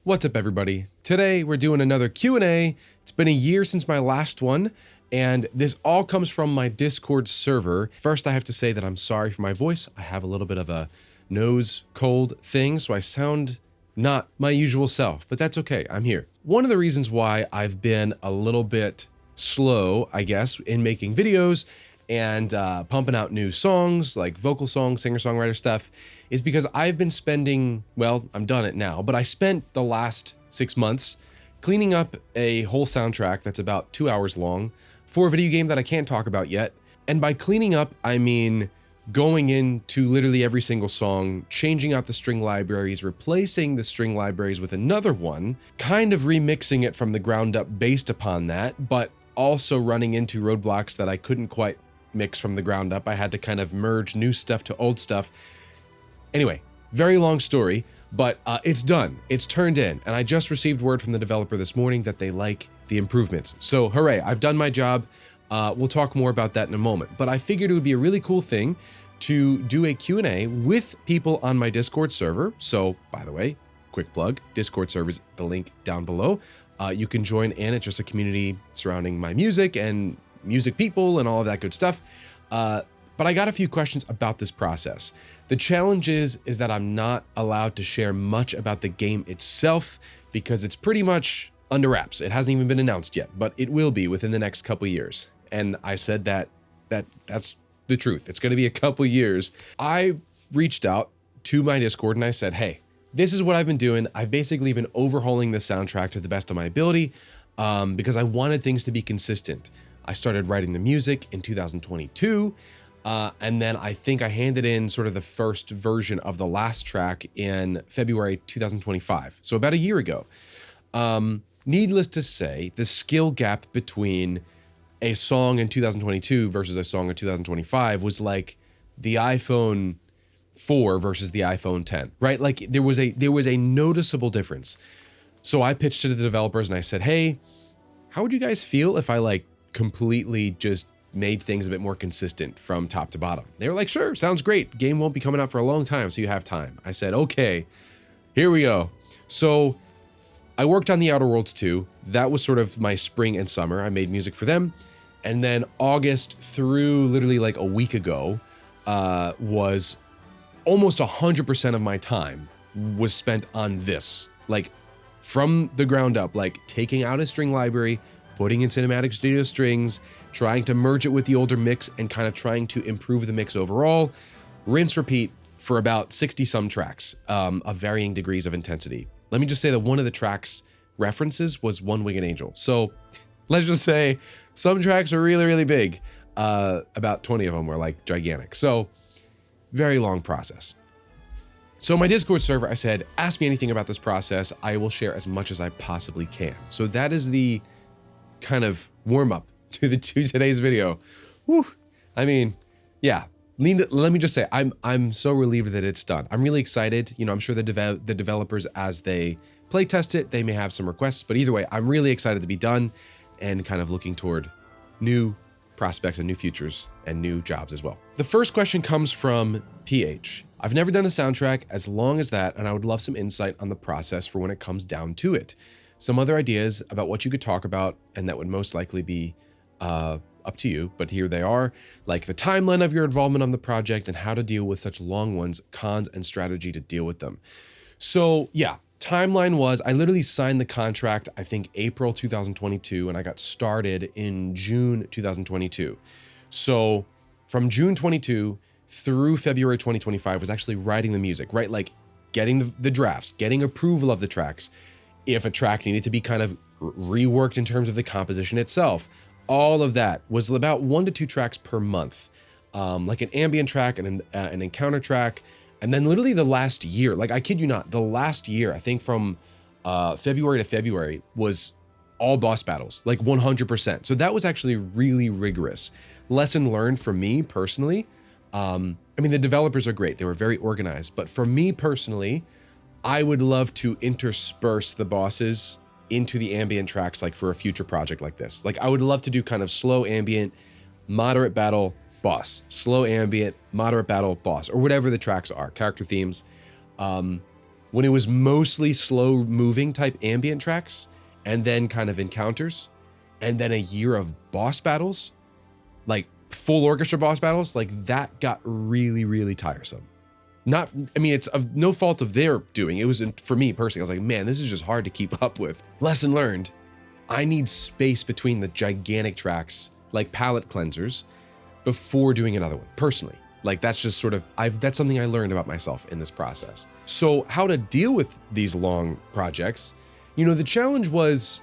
What's up, everybody? Today we're doing another Q&A. It's been a year since my last one, and this all comes from my Discord server. First, I have to say that I'm sorry for my voice. I have a little bit of a nose cold thing, so I sound not my usual self, but that's okay. I'm here. One of the reasons why I've been a little bit slow, I guess, in making videos and pumping out new songs, like vocal songs, singer-songwriter stuff, is because I've been spending, well, I'm done it now, but I spent the last 6 months cleaning up a whole soundtrack that's about 2 hours long for a video game that I can't talk about yet. And by cleaning up, I mean going into literally every single song, changing out the string libraries, replacing the string libraries with another one, kind of remixing it from the ground up based upon that, but also running into roadblocks that I couldn't quite mix from the ground up. I had to kind of merge new stuff to old stuff. Anyway, very long story, but it's done. It's turned in, and I just received word from the developer this morning that they like the improvements. So hooray, I've done my job. We'll talk more about that in a moment, but I figured it would be a really cool thing to do a Q&A with people on my Discord server. So, by the way, quick plug, Discord server's the link down below. You can join in. It's just a community surrounding my music and music people and all of that good stuff. But I got a few questions about this process. The challenge is that I'm not allowed to share much about the game itself because it's pretty much under wraps. It hasn't even been announced yet, but it will be within the next couple years. And I said that's the truth. It's going to be a couple years. I reached out to my Discord and I said, hey, this is what I've been doing. I've basically been overhauling the soundtrack to the best of my ability because I wanted things to be consistent. I started writing the music in 2022, and then I think I handed in sort of the first version of the last track in February 2025, so about a year ago. Needless to say, the skill gap between a song in 2022 versus a song in 2025 was like the iPhone 4 versus the iPhone 10, right? Like there was a noticeable difference. So I pitched to the developers and I said, hey, how would you guys feel if I completely just made things a bit more consistent from top to bottom? They were like, sure, sounds great. Game won't be coming out for a long time, so you have time. I said, okay, here we go. So I worked on the Outer Worlds 2. That was sort of my spring and summer. I made music for them. And then August through literally like a week ago was almost 100% of my time was spent on this. Like from the ground up, like taking out a string library, putting in Cinematic Studio strings, trying to merge it with the older mix and kind of trying to improve the mix overall, rinse, repeat for about 60 some tracks of varying degrees of intensity. Let me just say that one of the tracks references was One Winged Angel. So let's just say some tracks are really, really big. About 20 of them were like gigantic. So very long process. So my Discord server, I said, ask me anything about this process. I will share as much as I possibly can. So that is the kind of warm up to today's video. Whew. I mean, yeah. Let me just say, I'm so relieved that it's done. I'm really excited. You know, I'm sure the developers, as they play test it, they may have some requests, but either way, I'm really excited to be done and kind of looking toward new prospects and new futures and new jobs as well. The first question comes from PH. I've never done a soundtrack as long as that, and I would love some insight on the process for when it comes down to it. Some other ideas about what you could talk about, and that would most likely be up to you, but here they are, like the timeline of your involvement on the project and how to deal with such long ones, cons and strategy to deal with them. So yeah, timeline was, I literally signed the contract, I think April 2022, and I got started in June 2022. So from June 22 through February 2025 was actually writing the music, right? Like getting the drafts, getting approval of the tracks. If a track needed to be kind of reworked in terms of the composition itself, all of that was about 1 to 2 tracks per month, like an ambient track and an encounter track. And then literally the last year, like I kid you not, the last year, I think from February to February was all boss battles, like 100%. So that was actually really rigorous. Lesson learned for me personally. I mean, the developers are great. They were very organized, but for me personally, I would love to intersperse the bosses into the ambient tracks, like for a future project like this. Like I would love to do kind of slow ambient, moderate battle, boss, slow ambient, moderate battle, boss, or whatever the tracks are, character themes. when it was mostly slow moving type ambient tracks and then kind of encounters and then a year of boss battles, like full orchestra boss battles, like that got really, really tiresome. It's of no fault of their doing. It was, for me personally, I was like, man, this is just hard to keep up with. Lesson learned, I need space between the gigantic tracks, like palette cleansers, before doing another one, personally. Like that's just sort of, that's something I learned about myself in this process. So how to deal with these long projects, the challenge was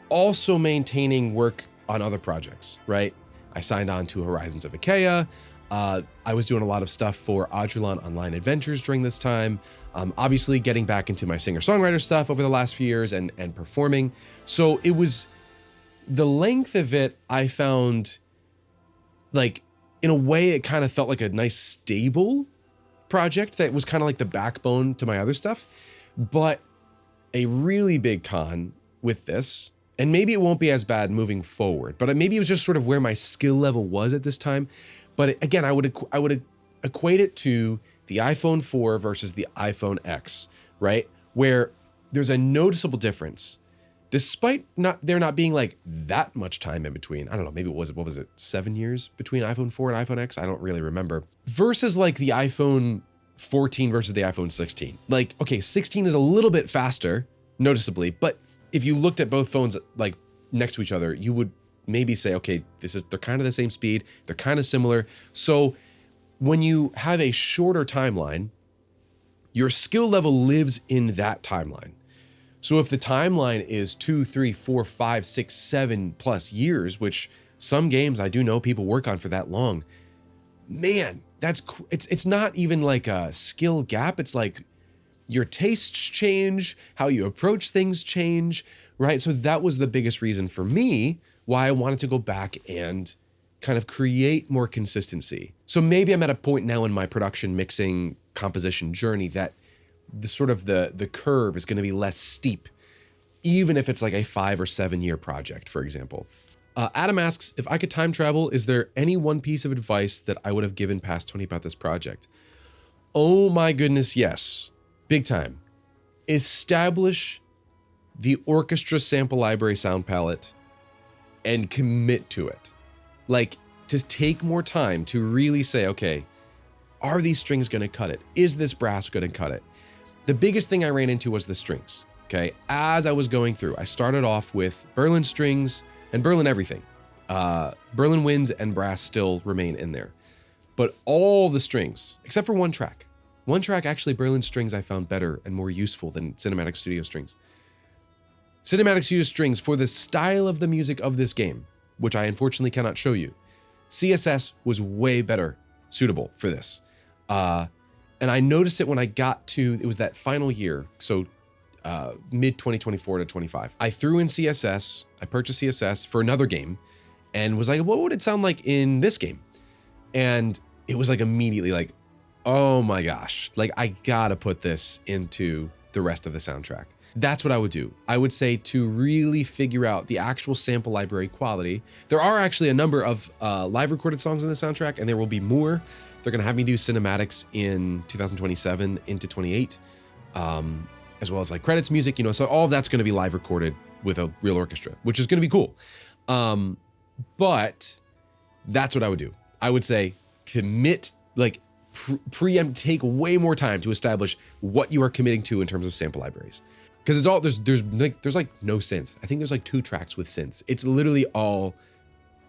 also maintaining work on other projects, right? I signed on to Horizons of Achaea. I was doing a lot of stuff for Audrillon Online Adventures during this time. Obviously getting back into my singer-songwriter stuff over the last few years and performing. So it was, the length of it, I found like, in a way, it kind of felt like a nice stable project that was kind of like the backbone to my other stuff. But a really big con with this, and maybe it won't be as bad moving forward, but maybe it was just sort of where my skill level was at this time. But again, I would equate it to the iPhone 4 versus the iPhone X, right? Where there's a noticeable difference, despite there not being like that much time in between. I don't know, maybe what was it, 7 years between iPhone 4 and iPhone X? I don't really remember. Versus like the iPhone 14 versus the iPhone 16. Like, okay, 16 is a little bit faster, noticeably, but if you looked at both phones like next to each other, you would maybe say, okay, they're kind of the same speed, they're kind of similar. So when you have a shorter timeline, your skill level lives in that timeline. So if the timeline is 2, 3, 4, 5, 6, 7 plus years, which some games I do know people work on for that long, man, it's not even like a skill gap. It's like your tastes change, how you approach things change, right? So that was the biggest reason for me why I wanted to go back and kind of create more consistency. So maybe I'm at a point now in my production, mixing, composition journey that the curve is going to be less steep, even if it's like a 5 or 7 year project, for example. Adam asks, if I could time travel, is there any one piece of advice that I would have given past Tony about this project? Oh my goodness, yes. Big time. Establish the orchestra sample library sound palette and commit to it. Like, to take more time to really say, okay, are these strings going to cut it? Is this brass going to cut it? The biggest thing I ran into was the strings, okay? As I was going through, I started off with Berlin strings and Berlin everything. Berlin winds and brass still remain in there. But all the strings, except for one track. One track, actually, Berlin strings I found better and more useful than Cinematic Studio strings. Cinematic Studio strings, for the style of the music of this game, which I unfortunately cannot show you, CSS was way better suitable for this. And I noticed it when I got to, it was that final year, so mid 2024 to 25. I threw in CSS, I purchased CSS for another game, and was like, what would it sound like in this game? And it was like immediately like, oh my gosh, like I gotta put this into the rest of the soundtrack. That's what I would do. I would say to really figure out the actual sample library quality. There are actually a number of live recorded songs in the soundtrack, and there will be more. They're gonna have me do cinematics in 2027 into 28, as well as like credits music, so all of that's gonna be live recorded with a real orchestra, which is gonna be cool. But that's what I would do. I would say commit, like preempt, take way more time to establish what you are committing to in terms of sample libraries. Because it's all, there's like no synths. I think there's like 2 tracks with synths. It's literally all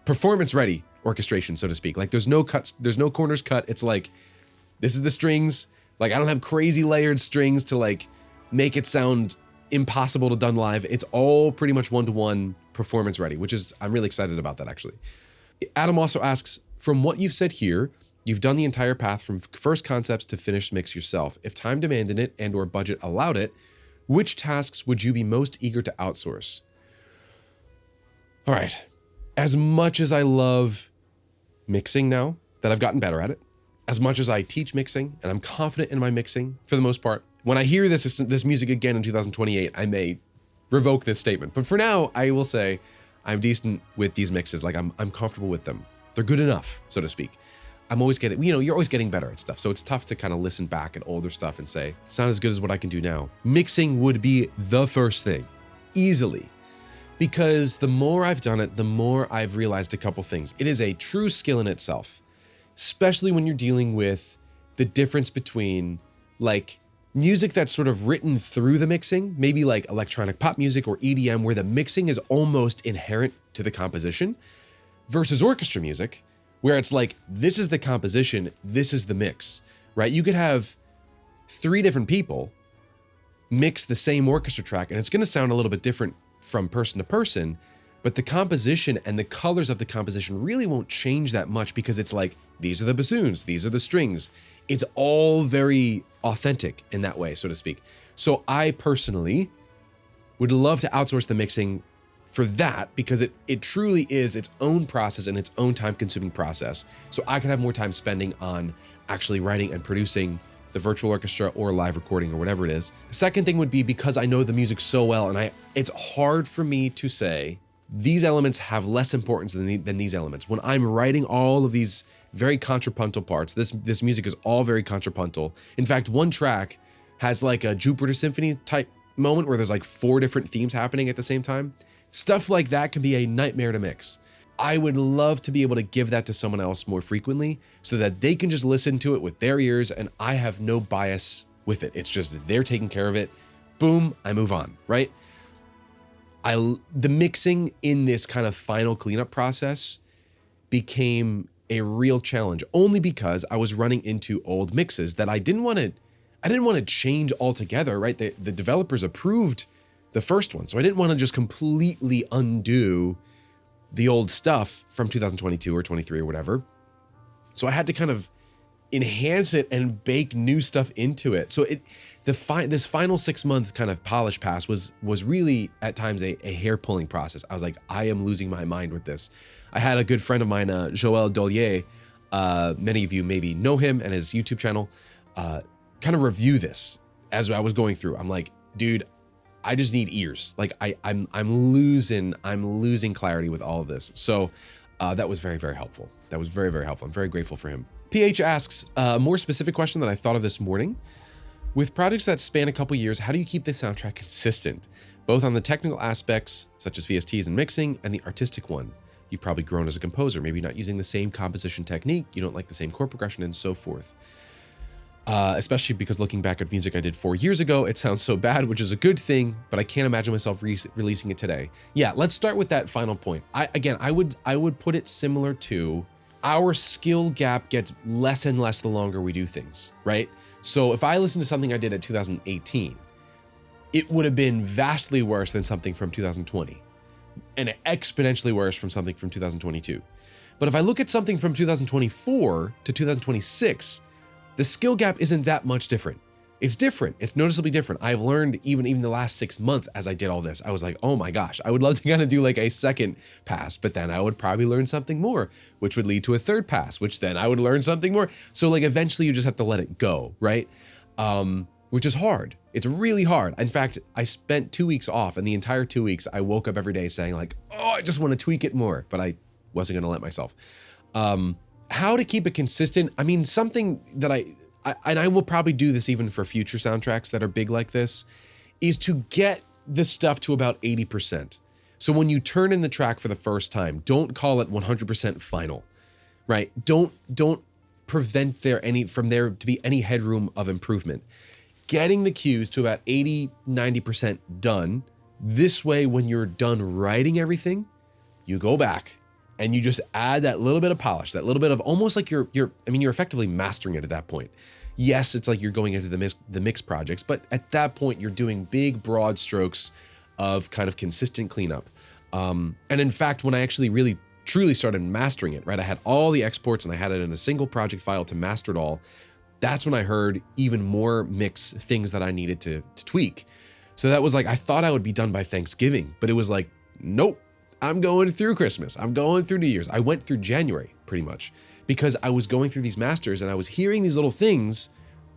performance ready orchestration, so to speak. Like there's no cuts, there's no corners cut. It's like, this is the strings. Like I don't have crazy layered strings to like make it sound impossible to done live. It's all pretty much 1-to-1 performance ready, which is, I'm really excited about that actually. Adam also asks, from what you've said here, you've done the entire path from first concepts to finished mix yourself. If time demanded it and or budget allowed it, which tasks would you be most eager to outsource? All right. As much as I love mixing now that I've gotten better at it, as much as I teach mixing and I'm confident in my mixing for the most part, when I hear this music again in 2028, I may revoke this statement. But for now, I will say I'm decent with these mixes. Like I'm comfortable with them. They're good enough, so to speak. I'm always getting, you're always getting better at stuff. So it's tough to kind of listen back at older stuff and say, it's not as good as what I can do now. Mixing would be the first thing, easily. Because the more I've done it, the more I've realized a couple things. It is a true skill in itself, especially when you're dealing with the difference between like music that's sort of written through the mixing, maybe like electronic pop music or EDM, where the mixing is almost inherent to the composition, versus orchestra music, where it's like, this is the composition, this is the mix, right? You could have 3 different people mix the same orchestra track, and it's going to sound a little bit different from person to person, but the composition and the colors of the composition really won't change that much, because it's like, these are the bassoons, these are the strings. It's all very authentic in that way, so to speak. So I personally would love to outsource the mixing for that, because it truly is its own process and its own time-consuming process. So I could have more time spending on actually writing and producing the virtual orchestra or live recording or whatever it is. The second thing would be, because I know the music so well, and it's hard for me to say these elements have less importance than these elements. When I'm writing all of these very contrapuntal parts, this music is all very contrapuntal. In fact, one track has like a Jupiter Symphony type moment where there's like 4 different themes happening at the same time. Stuff like that can be a nightmare to mix. I would love to be able to give that to someone else more frequently, so that they can just listen to it with their ears and I have no bias with it. It's just they're taking care of it. Boom, I move on, right? The mixing in this kind of final cleanup process became a real challenge, only because I was running into old mixes that I didn't want to change altogether, right? The developers approved the first one, so I didn't want to just completely undo the old stuff from 2022 or 23 or whatever. So I had to kind of enhance it and bake new stuff into it. So this final 6 month kind of polish pass was really at times a hair pulling process. I was like, I am losing my mind with this. I had a good friend of mine, Joël Dollier, many of you maybe know him and his YouTube channel, kind of review this as I was going through. I'm like, dude, I just need ears. Like I'm losing clarity with all of this. So that was very, very helpful. That was very, very helpful. I'm very grateful for him. PH asks a more specific question that I thought of this morning. With projects that span a couple years, how do you keep the soundtrack consistent, both on the technical aspects, such as VSTs and mixing, and the artistic one? You've probably grown as a composer, maybe not using the same composition technique, you don't like the same chord progression, and so forth. Especially because looking back at music I did 4 years ago, it sounds so bad, which is a good thing, but I can't imagine myself releasing it today. Yeah, let's start with that final point. I would put it similar to our skill gap gets less and less the longer we do things, right? So if I listen to something I did at 2018, it would have been vastly worse than something from 2020, and exponentially worse from something from 2022. But if I look at something from 2024 to 2026, the skill gap isn't that much different. It's different. It's noticeably different. I've learned even the last 6 months as I did all this. I was like, oh my gosh, I would love to kind of do like a second pass, but then I would probably learn something more, which would lead to a third pass, which then I would learn something more. So like eventually you just have to let it go, right? Which is hard. It's really hard. In fact, I spent 2 weeks off, and the entire 2 weeks I woke up every day saying like, oh, I just want to tweak it more, but I wasn't going to let myself. How to keep it consistent? I mean, something that I will probably do this even for future soundtracks that are big like this, is to get the stuff to about 80%. So when you turn in the track for the first time, don't call it 100% final, right? Don't prevent from there to be any headroom of improvement. Getting the cues to about 80, 90% done. This way, when you're done writing everything, you go back and you just add that little bit of polish, that little bit of almost like you're effectively mastering it at that point. Yes, it's like you're going into the mix projects, but at that point you're doing big, broad strokes of kind of consistent cleanup. And in fact, when I actually really truly started mastering it, right, I had all the exports and I had it in a single project file to master it all. That's when I heard even more mix things that I needed to tweak. So that was like, I thought I would be done by Thanksgiving, but it was like, nope. I'm going through Christmas. I'm going through New Year's. I went through January pretty much because I was going through these masters and I was hearing these little things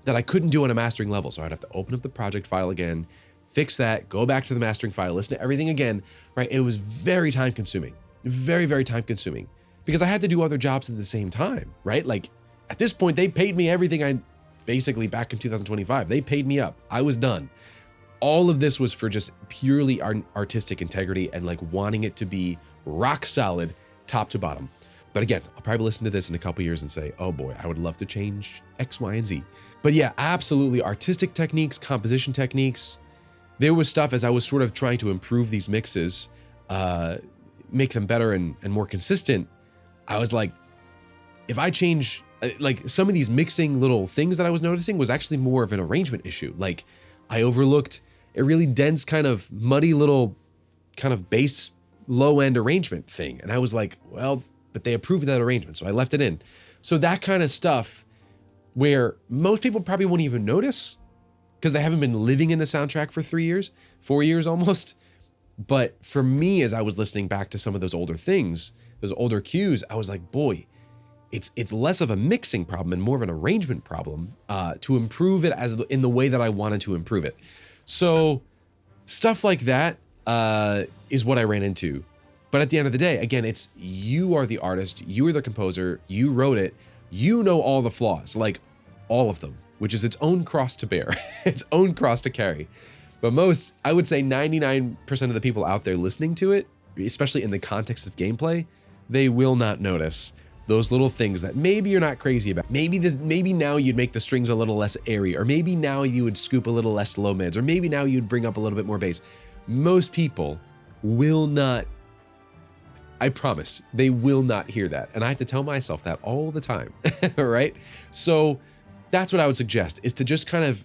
that I couldn't do on a mastering level. So I'd have to open up the project file again, fix that, go back to the mastering file, listen to everything again, right? It was very time consuming, very, very time consuming because I had to do other jobs at the same time, right? Like at this point, they paid me everything I basically back in 2025. They paid me up. I was done. All of this was for just purely artistic integrity and like wanting it to be rock solid, top to bottom. But again, I'll probably listen to this in a couple years and say, oh boy, I would love to change X, Y, and Z. But yeah, absolutely. Artistic techniques, composition techniques. There was stuff as I was sort of trying to improve these mixes, make them better and more consistent. I was like, if I change, like some of these mixing little things that I was noticing was actually more of an arrangement issue. Like I overlooked a really dense kind of muddy little kind of bass low end arrangement thing. And I was like, well, but they approved that arrangement, so I left it in. So that kind of stuff where most people probably won't even notice because they haven't been living in the soundtrack for 3 years, 4 years almost. But for me, as I was listening back to some of those older things, those older cues, I was like, boy, it's less of a mixing problem and more of an arrangement problem to improve it in the way that I wanted to improve it. So stuff like that is what I ran into. But at the end of the day, again, it's you are the artist, you are the composer, you wrote it, you know all the flaws, like all of them, which is its own cross to bear, its own cross to carry. But most, I would say 99% of the people out there listening to it, especially in the context of gameplay, they will not notice those little things that maybe you're not crazy about. Maybe now you'd make the strings a little less airy, or maybe now you would scoop a little less low mids, or maybe now you'd bring up a little bit more bass. Most people will not, I promise, they will not hear that. And I have to tell myself that all the time, right? So that's what I would suggest, is to just kind of,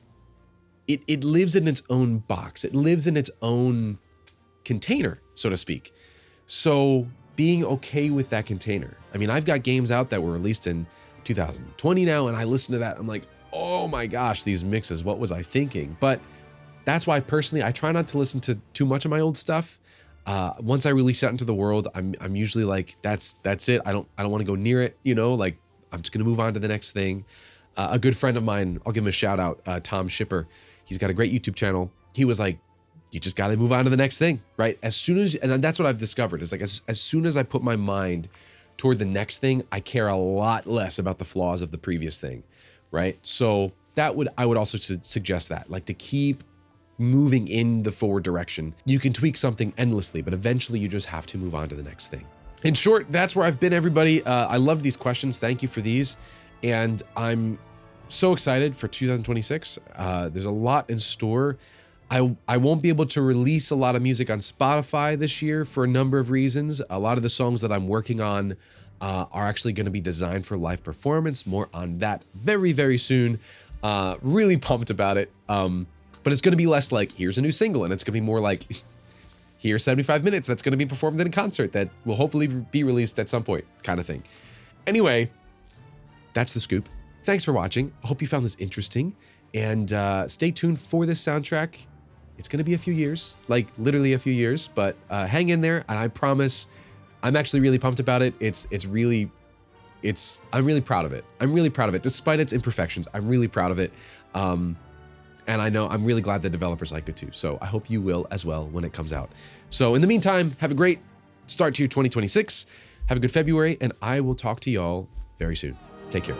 it lives in its own box. It lives in its own container, so to speak. So being okay with that container. I mean, I've got games out that were released in 2020 now, and I listen to that, I'm like, oh my gosh, these mixes, what was I thinking? But that's why personally, I try not to listen to too much of my old stuff. Once I release it out into the world, I'm usually like, that's it. I don't want to go near it, you know, like I'm just gonna move on to the next thing. A good friend of mine, I'll give him a shout out, Tom Shipper. He's got a great YouTube channel. He was like, you just got to move on to the next thing, right? As soon as, and that's what I've discovered, is like, as soon as I put my mind toward the next thing, I care a lot less about the flaws of the previous thing, right? So I would also suggest that, like, to keep moving in the forward direction. You can tweak something endlessly, but eventually you just have to move on to the next thing. In short, that's where I've been, everybody. I love these questions. Thank you for these. And I'm so excited for 2026. There's a lot in store. I won't be able to release a lot of music on Spotify this year for a number of reasons. A lot of the songs that I'm working on are actually going to be designed for live performance. More on that very, very soon. Really pumped about it. But it's going to be less like, here's a new single, and it's going to be more like, here's 75 minutes that's going to be performed in a concert that will hopefully be released at some point, kind of thing. Anyway, that's the scoop. Thanks for watching. I hope you found this interesting, and stay tuned for this soundtrack. It's going to be a few years, like literally a few years, but hang in there, and I promise I'm actually really pumped about it. I'm really proud of it. I'm really proud of it. Despite its imperfections, I'm really proud of it. And I know I'm really glad the developers like it too. So I hope you will as well when it comes out. So in the meantime, have a great start to your 2026. Have a good February, and I will talk to y'all very soon. Take care.